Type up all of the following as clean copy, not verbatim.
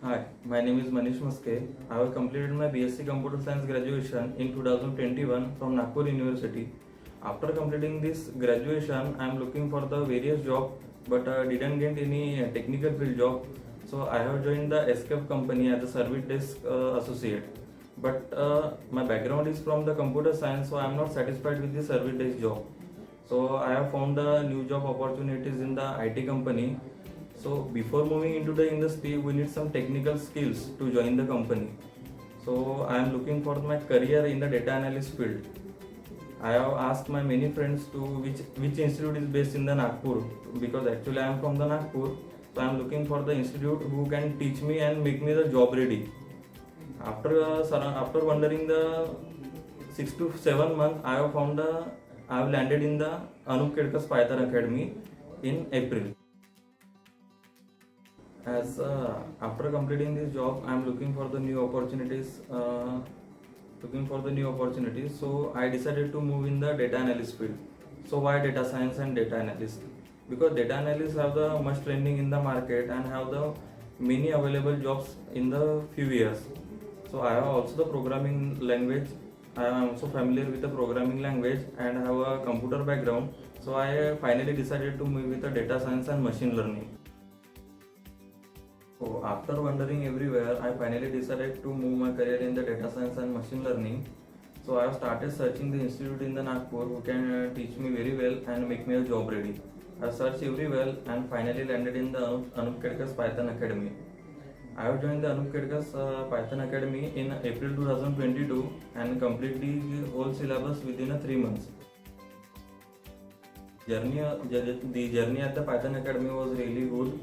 Hi, my name is Manish Maske. I have completed my BSc Computer Science graduation in 2021 from Nagpur University. After completing this graduation, I am looking for the various job but didn't get any technical field job. So I have joined the Escape company as a service desk associate. But my background is from the computer science, so I am not satisfied with the service desk job. So I have found new job opportunities in the IT company. So before moving into the industry, we need some technical skills to join the company. So I am looking for my career in the data analyst field. I have asked my many friends to which institute is based in the Nagpur, because actually I am from the Nagpur. So I am looking for the institute who can teach me and make me the job ready. After wondering the 6 to 7 months, I have landed in the Anup Kedkar's Python Academy in April. As after completing this job, I am looking for the new opportunities. So I decided to move in the data analyst field. So why data science and data analyst? Because data analysts have the much trending in the market and have the many available jobs in the few years. So I have also the programming language. I am also familiar with the programming language and have a computer background. So I finally decided to move with the data science and machine learning. So after wandering everywhere, I finally decided to move my career in the data science and machine learning. So I have started searching the institute in the Nagpur who can teach me very well and make me a job ready. I have searched everywhere and finally landed in the Anup Kedkar's Python Academy. I have joined the Anup Kedkar's Python Academy in April 2022 and complete the whole syllabus within 3 months. The journey at the Python Academy was really good.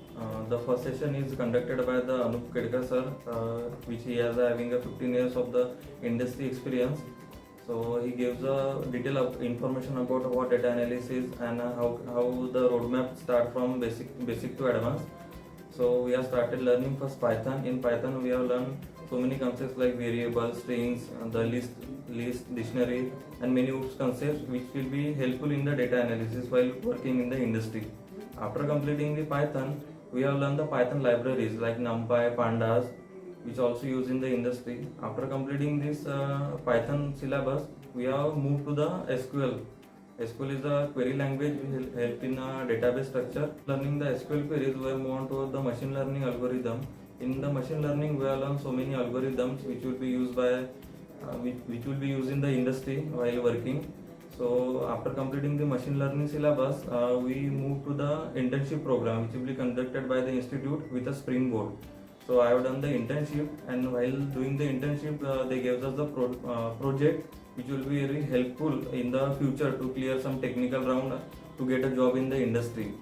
The first session is conducted by the Anup Kedkar sir, which he has having a 15 years of the industry experience. So he gives a detailed information about what data analysis is and how the roadmap start from basic to advanced. So we have started learning first Python. In Python we have learned so many concepts like variables, strings, the list, dictionary, and many OOPS concepts which will be helpful in the data analysis while working in the industry. After completing the Python, we have learned the Python libraries like NumPy, Pandas, which also used in the industry. After completing this Python syllabus, we have moved to the SQL. SQL is a query language which help in a database structure. Learning the SQL queries, we have moved on to the machine learning algorithm. In the machine learning, we have learned so many algorithms which will be used which will be used in the industry while working. So after completing the machine learning syllabus, we move to the internship program which will be conducted by the institute with a springboard. So I have done the internship, and while doing the internship, they gave us the project which will be very helpful in the future to clear some technical round to get a job in the industry.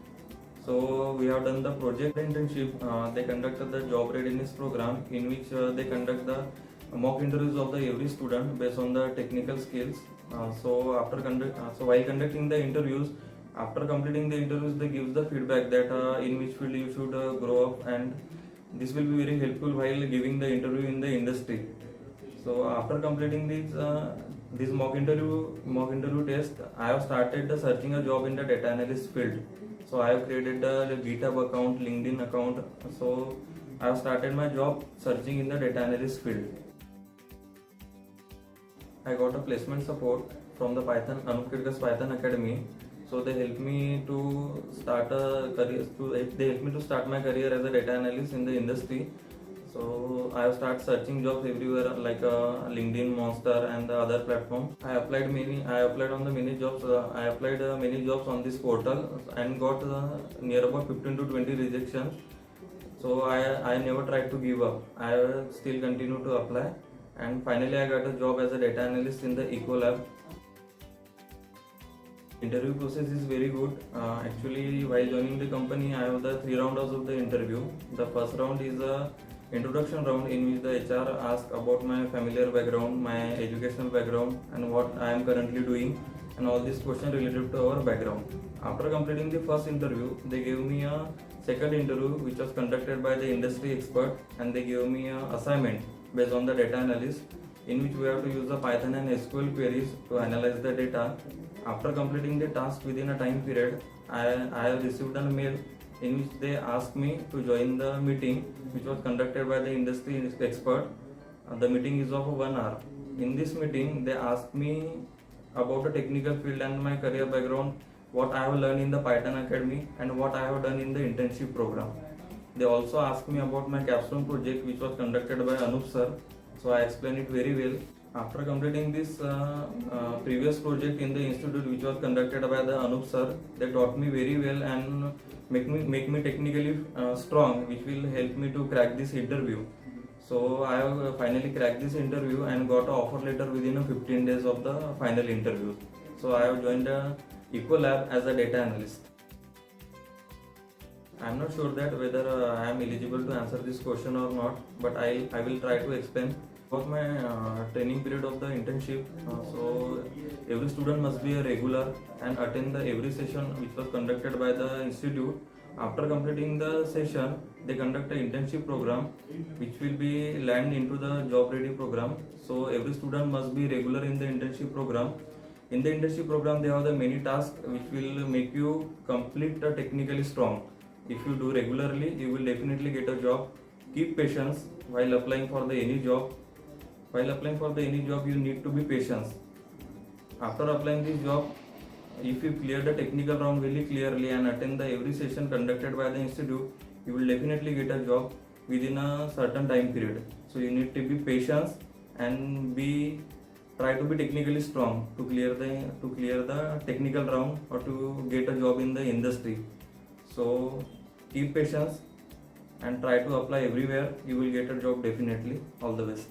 So we have done the project internship. They conducted the job readiness program in which they conduct the mock interviews of the every student based on the technical skills. So while conducting the interviews, after completing the interviews, they give the feedback that in which field you should grow up, and this will be very helpful while giving the interview in the industry. So after completing this mock interview test, I have started searching a job in the data analyst field. So I have created a GitHub account, LinkedIn account. So I have started my job searching in the data analyst field. I got a placement support from the Anup Kedkar's Python Academy. So they helped me to start a career. They helped me to start my career as a data analyst in the industry. So I have started searching jobs everywhere like LinkedIn, Monster, and the other platforms. I applied on the many jobs. I applied many jobs on this portal and got near about 15 to 20 rejections. So I never tried to give up. I still continue to apply, and finally I got a job as a data analyst in the Ecolab. Interview process is very good. Actually, while joining the company, I have the 3 rounds of the interview. The first round is a introduction round in which the HR asks about my familiar background, my educational background, and what I am currently doing, and all these questions related to our background. After completing the first interview, they gave me a second interview which was conducted by the industry expert, and they gave me an assignment based on the data analysis in which we have to use the Python and SQL queries to analyze the data. After completing the task within a time period, I have received a mail in which they asked me to join the meeting which was conducted by the industry expert. The meeting is of 1 hour. In this meeting, they asked me about the technical field and my career background, what I have learned in the Python Academy and what I have done in the internship program. They also asked me about my capstone project which was conducted by Anup sir. So I explained it very well. After completing this previous project in the institute which was conducted by the Anup sir, they taught me very well and make me technically strong, which will help me to crack this interview. So I have finally cracked this interview and got an offer letter within 15 days of the final interview. So I have joined Ecolab as a data analyst. I am not sure that whether I am eligible to answer this question or not, but I will try to explain. About my training period of the internship, so every student must be a regular and attend every session which was conducted by the institute. After completing the session, they conduct an internship program which will be land into the job ready program. So every student must be regular in the internship program. In the internship program, they have the many tasks which will make you complete technically strong. If you do regularly, you will definitely get a job. Keep patience while applying for the any job. While applying for the any job, you need to be patient. After applying this job, if you clear the technical round very clearly and attend the every session conducted by the institute, you will definitely get a job within a certain time period. So you need to be patient and try to be technically strong to clear the technical round or to get a job in the industry. So keep patience and try to apply everywhere. You will get a job definitely. All the best.